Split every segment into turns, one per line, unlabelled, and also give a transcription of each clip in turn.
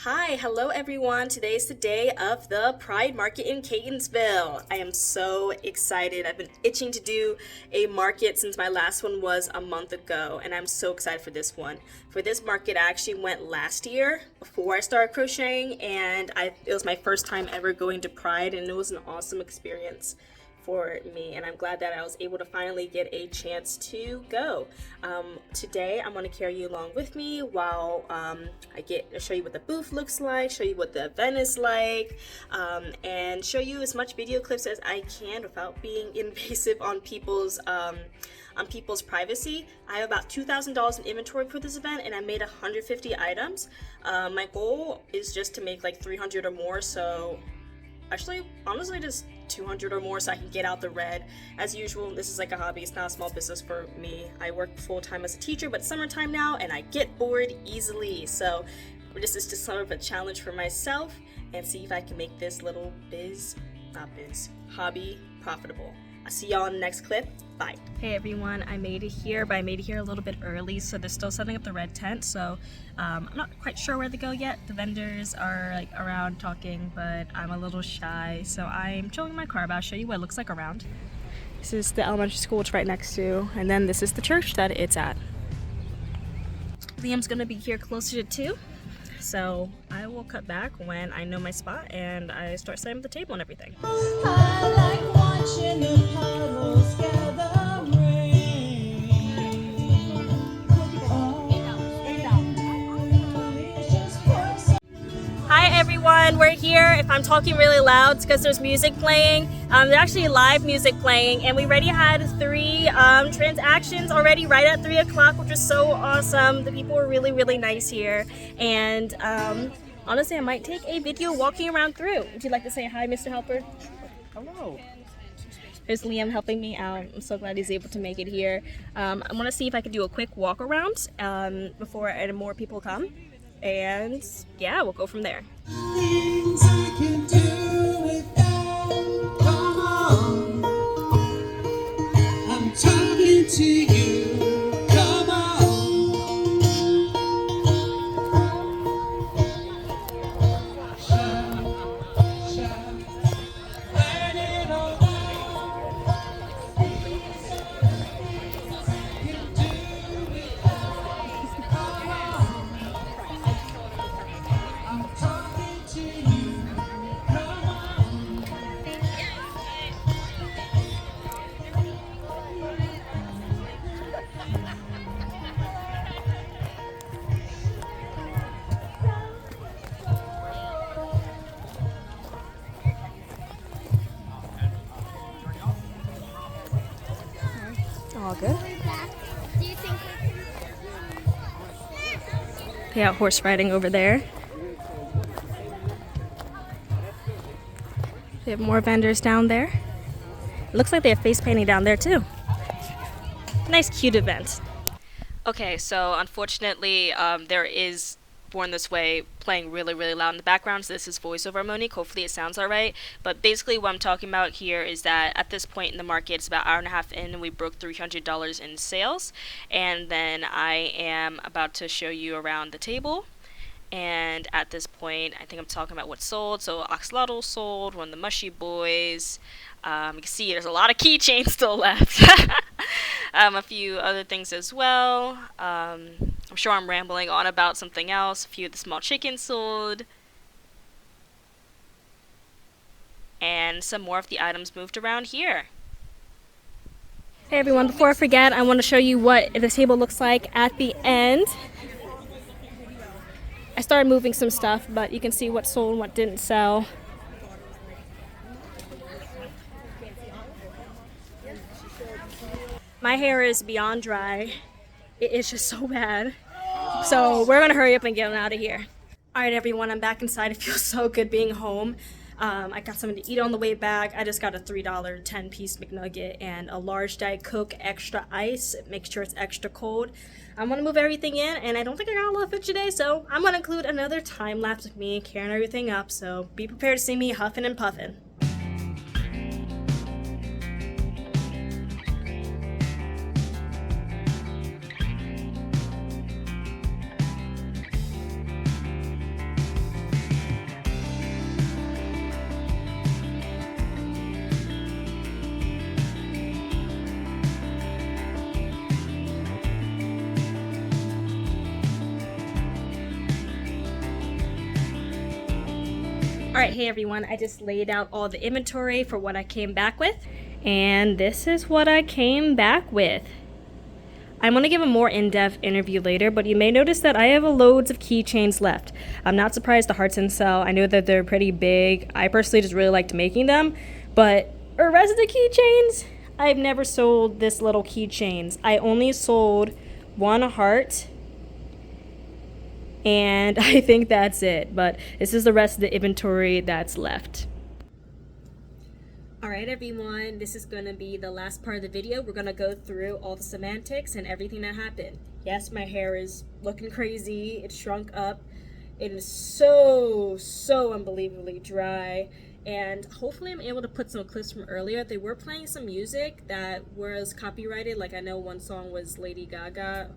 Hi, hello everyone. Today is the day of the Pride Market in Catonsville. I am so excited. I've been itching to do a market since my last one was a month ago, and I'm so excited for this one. For this market, I actually went last year before I started crocheting, and it was my first time ever going to Pride, and it was an awesome experience for me, and I'm glad that I was able to finally get a chance to go. Today I'm going to carry you along with me while I get to show you what the booth looks like, show you what the event is like, and show you as much video clips as I can without being invasive on people's privacy. I have about $2,000 in inventory for this event, and I made 150 items. My goal is just to make like 300 or more, so actually, honestly, just 200 or more so I can get out the red. As usual, this is like a hobby. It's not a small business for me. I work full-time as a teacher, but it's summertime now, and I get bored easily. So this is just sort of a challenge for myself and see if I can make this little hobby profitable. I'll see y'all in the next clip. Bye. Hey everyone, I made it here, but I made it here a little bit early, so they're still setting up the red tent, so I'm not quite sure where to go yet. The vendors are like around talking, but I'm a little shy, so I'm chilling in my car, but I'll show you what it looks like around. This is the elementary school it's right next to, and then this is the church that it's at. Liam's gonna be here closer to 2, so I will cut back when I know my spot and I start setting up the table and everything.
I like watching the puddles gather rain.
Hi everyone, we're here. If I'm talking really loud, it's because there's music playing. There's actually live music playing, and we already had 3 transactions already right at 3 o'clock, which was so awesome. The people were really, really nice here, and honestly, I might take a video walking around through. Would you like to say hi, Mr. Helper?
Hello.
There's Liam helping me out. I'm so glad he's able to make it here. I want to see if I can do a quick walk around before any more people come. And yeah, we'll go from there.
Things I can do without. Come on, I'm talking to you. Come on. Let it all
All good. They have horse riding over there. They have more vendors down there. It looks like they have face painting down there too. Nice, cute event. Okay, so unfortunately, there is Born This Way playing really, really loud in the background, so this is voiceover Monique. Hopefully it sounds alright. But basically what I'm talking about here is that at this point in the market, it's about an hour and a half in, and we broke $300 in sales. And then I am about to show you around the table. And at this point, I think I'm talking about what sold. So Axolotl sold, one of the Mushy Boys. You can see there's a lot of keychains still left. A few other things as well. I'm sure I'm rambling on about something else. A few of the small chickens sold. And some more of the items moved around here. Hey everyone, before I forget, I want to show you what the table looks like at the end. I started moving some stuff, but you can see what sold and what didn't sell. My hair is beyond dry. It is just so bad. So we're gonna hurry up and get out of here. All right, everyone, I'm back inside. It feels so good being home. I got something to eat on the way back. I just got a $3 10-piece McNugget and a large Diet Coke extra ice. Make sure it's extra cold. I'm gonna move everything in, and I don't think I got a lot of food today, so I'm gonna include another time lapse of me carrying everything up. So be prepared to see me huffing and puffing. Alright, hey everyone, I just laid out all the inventory for what I came back with, and this is what I came back with. I'm going to give a more in-depth interview later, but you may notice that I have loads of keychains left. I'm not surprised the hearts didn't sell. I know that they're pretty big. I personally just really liked making them, but the rest of the keychains, I've never sold this little keychains. I only sold one heart, and I think that's it, but this is the rest of the inventory that's left. Alright everyone, this is going to be the last part of the video. We're going to go through all the semantics and everything that happened. Yes, my hair is looking crazy. It shrunk up. It is so unbelievably dry. And hopefully I'm able to put some clips from earlier. They were playing some music that was copyrighted. Like I know one song was Lady Gaga,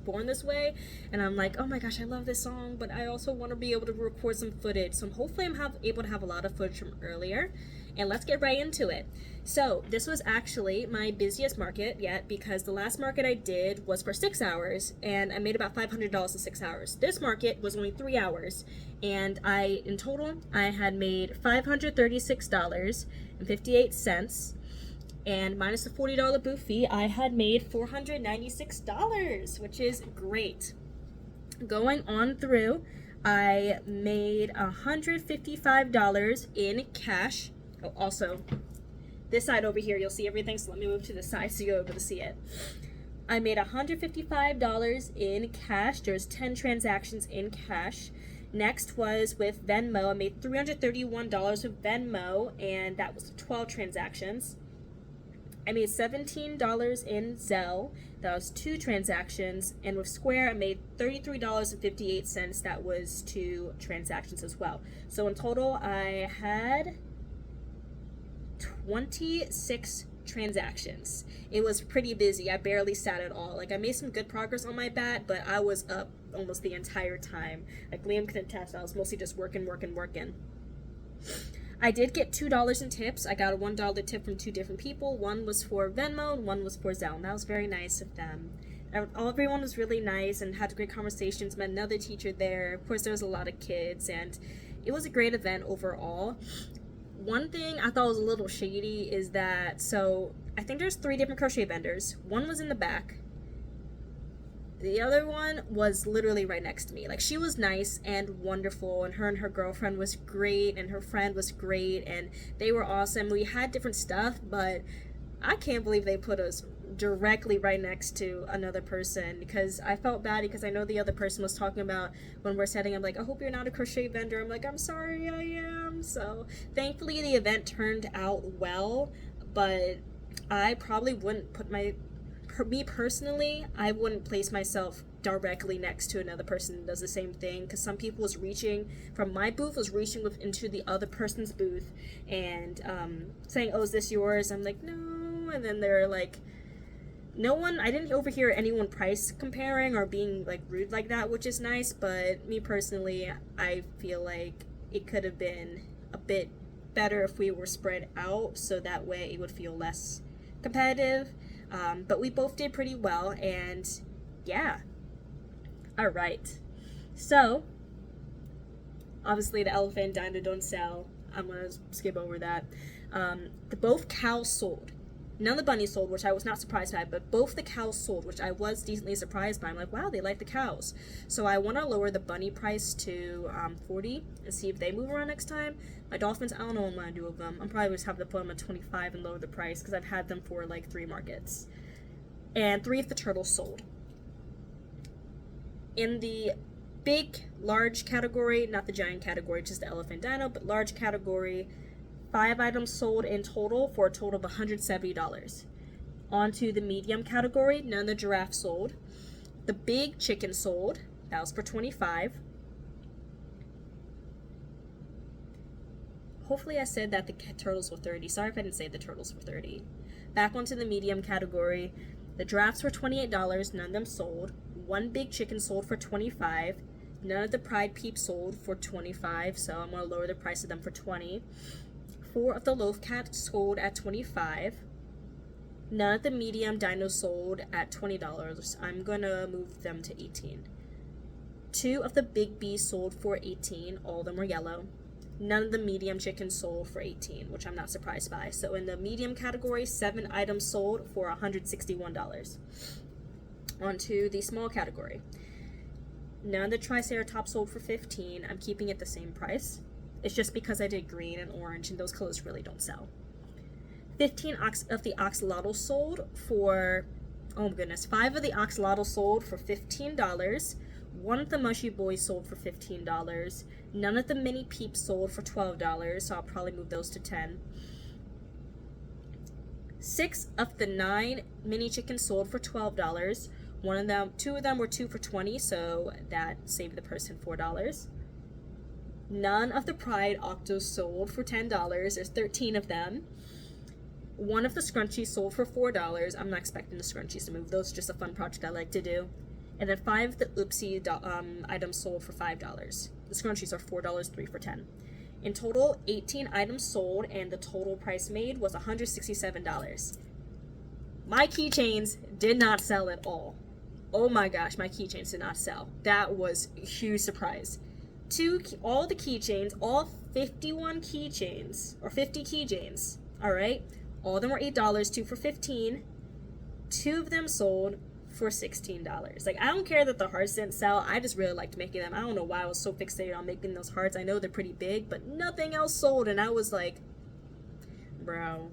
Born This Way. And I'm like, oh my gosh, I love this song. But I also want to be able to record some footage. So hopefully I'm able to have a lot of footage from earlier. And let's get right into it. So this was actually my busiest market yet because the last market I did was for 6 hours and I made about $500 in 6 hours. This market was only 3 hours and in total I had made $536.58 and minus the $40 booth fee I had made $496, which is great. Going on through, I made $155 in cash. Oh, also, this side over here, you'll see everything, so let me move to the side so you'll be able to see it. I made $155 in cash. There's 10 transactions in cash. Next was with Venmo. I made $331 with Venmo, and that was 12 transactions. I made $17 in Zelle. That was 2 transactions. And with Square, I made $33.58. That was 2 transactions as well. So in total, I had 26 transactions. It was pretty busy. I barely sat at all. Like I made some good progress on my bat, but I was up almost the entire time. Like Liam can attest, I was mostly just working. I did get $2 in tips. I got a $1 tip from 2 different people. One was for Venmo and one was for Zelle. And that was very nice of them. Everyone was really nice and had great conversations. Met another teacher there. Of course, there was a lot of kids, and it was a great event overall. One thing I thought was a little shady is that, so I think there's 3 different crochet vendors. One was in the back. The other one was literally right next to me. Like, she was nice and wonderful, and her girlfriend was great, and her friend was great, and they were awesome. We had different stuff, but I can't believe they put us directly right next to another person, because I felt bad because I know the other person was talking about when we're setting up, like, I hope you're not a crochet vendor. I'm like, I'm sorry, I am. So thankfully the event turned out well, but I probably wouldn't put me personally, I wouldn't place myself directly next to another person that does the same thing, because some people was reaching from my booth, was reaching into the other person's booth and saying, oh, is this yours? I'm like, no. And then they're like, I didn't overhear anyone price comparing or being like rude like that, which is nice, but me personally, I feel like it could have been a bit better if we were spread out, so that way it would feel less competitive. But we both did pretty well, and yeah. Alright, so obviously the elephant and dino don't sell. I'm gonna skip over that. Both cows sold. None of the bunnies sold, which I was not surprised by, but both the cows sold, which I was decently surprised by. I'm like, wow, they like the cows. So I want to lower the bunny price to $40 and see if they move around next time. My dolphins, I don't know what I'm going to do with them. I'm probably just have to put them at $25 and lower the price, because I've had them for like 3 markets. And 3 of the turtles sold. In the large category, not the giant category, just the elephant dino, but large category, 5 items sold in total for a total of $170. On to the medium category, none of the giraffe sold. The big chicken sold, that was for $25. Hopefully I said that the turtles were $30. Sorry if I didn't say the turtles were $30. Back onto the medium category, the giraffes were $28, none of them sold. 1 big chicken sold for $25. None of the pride peeps sold for $25, so I'm going to lower the price of them for $20. 4 of the loaf cats sold at $25. None of the medium dinos sold at $20. I'm going to move them to $18. 2 of the big bees sold for $18. All of them were yellow. None of the medium chickens sold for $18, which I'm not surprised by. So in the medium category, 7 items sold for $161. On to the small category. None of the Triceratops sold for $15. I'm keeping it the same price. It's just because I did green and orange, and those colors really don't sell. 15 of the axolotls sold for, oh my goodness, 5 of the axolotls sold for $15. 1 of the mushy boys sold for $15. None of the mini peeps sold for $12, so I'll probably move those to 10. 6 of the 9 mini chickens sold for $12. 2 of them were 2 for $20, so that saved the person $4. None of the Pride Octos sold for $10. There's 13 of them. 1 of the scrunchies sold for $4. I'm not expecting the scrunchies to move. Those are just a fun project I like to do. And then 5 of the Oopsie items sold for $5. The scrunchies are $4, 3 for $10. In total, 18 items sold, and the total price made was $167. My keychains did not sell at all. Oh my gosh, my keychains did not sell. That was a huge surprise. All the keychains, all 51 keychains, or 50 keychains, alright? All of them were $8, 2 for $15. 2 of them sold for $16. Like, I don't care that the hearts didn't sell. I just really liked making them. I don't know why I was so fixated on making those hearts. I know they're pretty big, but nothing else sold, and I was like, bro,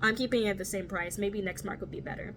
I'm keeping it at the same price. Maybe next mark would be better.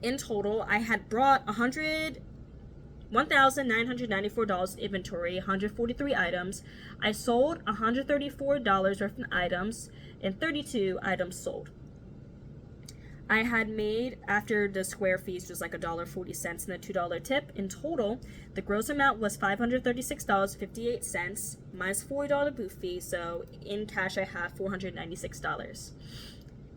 In total, I had brought $1,994 inventory, 143 items. I sold $134 worth of items, and 32 items sold. I had made, after the square fees, was like $1.40 and a $2 tip. In total, the gross amount was $536.58 minus $40 booth fee, so in cash I have $496.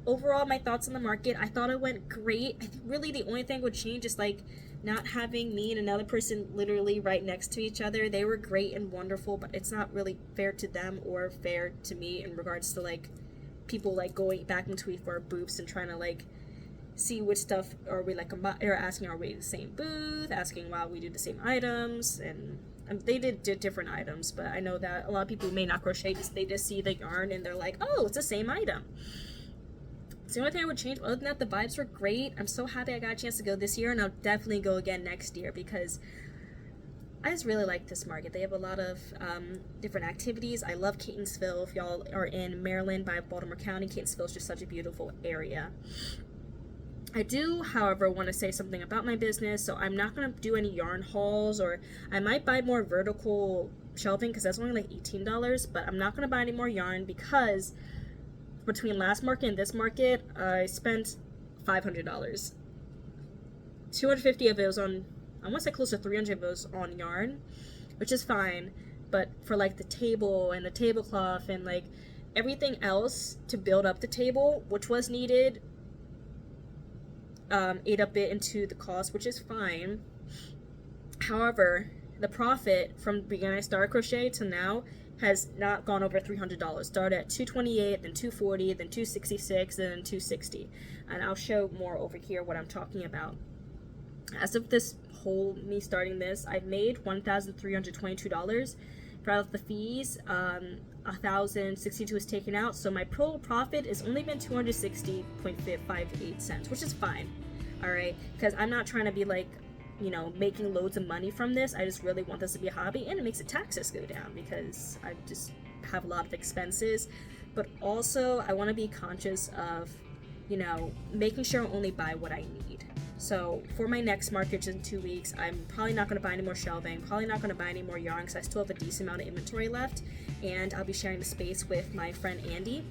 Overall, my thoughts on the market, I thought it went great. I think really the only thing would change is like not having me and another person literally right next to each other. They were great and wonderful, but it's not really fair to them or fair to me in regards to like people like going back and forth for our booths and trying to like see which stuff are we like, or asking are we in the same booth, asking why we do the same items, and they did different items, but I know that a lot of people who may not crochet, they just see the yarn and they're like, oh, it's the same item. It's the only thing I would change. Other than that, the vibes were great. I'm so happy I got a chance to go this year, and I'll definitely go again next year because I just really like this market. They have a lot of different activities. I love Catonsville. If y'all are in Maryland by Baltimore County, Catonsville is just such a beautiful area. I do, however, want to say something about my business, so I'm not going to do any yarn hauls, or I might buy more vertical shelving because that's only like $18, but I'm not going to buy any more yarn because between last market and this market, I spent $500. 250 of it was on, I want to say close to 300 of it was on yarn, which is fine, but for like the table and the tablecloth and like everything else to build up the table, which was needed, ate up it into the cost, which is fine. However, the profit from the beginning I started crochet to now has not gone over $300. Started at $228, then $240, then $266, then $260. And I'll show more over here what I'm talking about. As of this whole me starting this, I've made $1,322. For out of the fees, $1,062 is taken out, so my total profit has only been $260.58, which is fine. All right, because I'm not trying to be like, you know, making loads of money from this. I just really want this to be a hobby, and it makes the taxes go down because I just have a lot of expenses. But also, I want to be conscious of, you know, making sure I only buy what I need. So for my next market in 2 weeks, I'm probably not going to buy any more shelving, probably not going to buy any more yarn because I still have a decent amount of inventory left, and I'll be sharing the space with my friend Andy.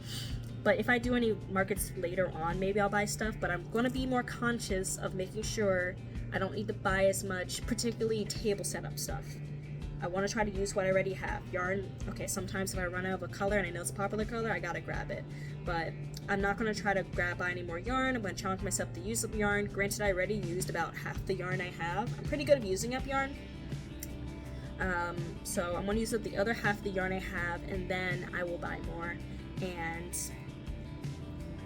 But if I do any markets later on, maybe I'll buy stuff, but I'm going to be more conscious of making sure I don't need to buy as much, particularly table setup stuff. I want to try to use what I already have. Yarn, okay, sometimes if I run out of a color and I know it's a popular color, I gotta grab it. But I'm not going to try to buy any more yarn. I'm going to challenge myself to use up yarn. Granted, I already used about half the yarn I have. I'm pretty good at using up yarn. So I'm going to use up the other half of the yarn I have, and then I will buy more. And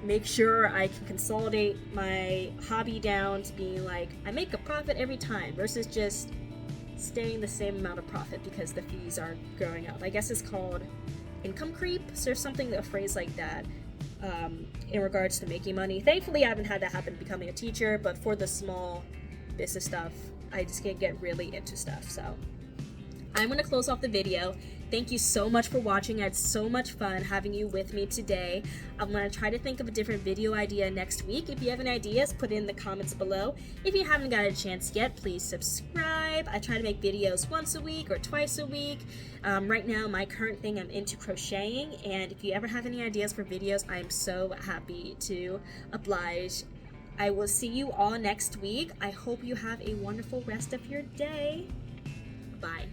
make sure I can consolidate my hobby down to being like, I make a profit every time versus just staying the same amount of profit because the fees are going up. I guess it's called income creep, so there's something, a phrase like that, in regards to making money. Thankfully, I haven't had that happen becoming a teacher, but for the small business stuff, I just can't get really into stuff. So I'm going to close off the video. Thank you so much for watching. I had so much fun having you with me today. I'm going to try to think of a different video idea next week. If you have any ideas, put it in the comments below. If you haven't got a chance yet, please subscribe. I try to make videos once a week or twice a week. Right now, my current thing, I'm into crocheting, and if you ever have any ideas for videos, I'm so happy to oblige. I will see you all next week. I hope you have a wonderful rest of your day. Bye.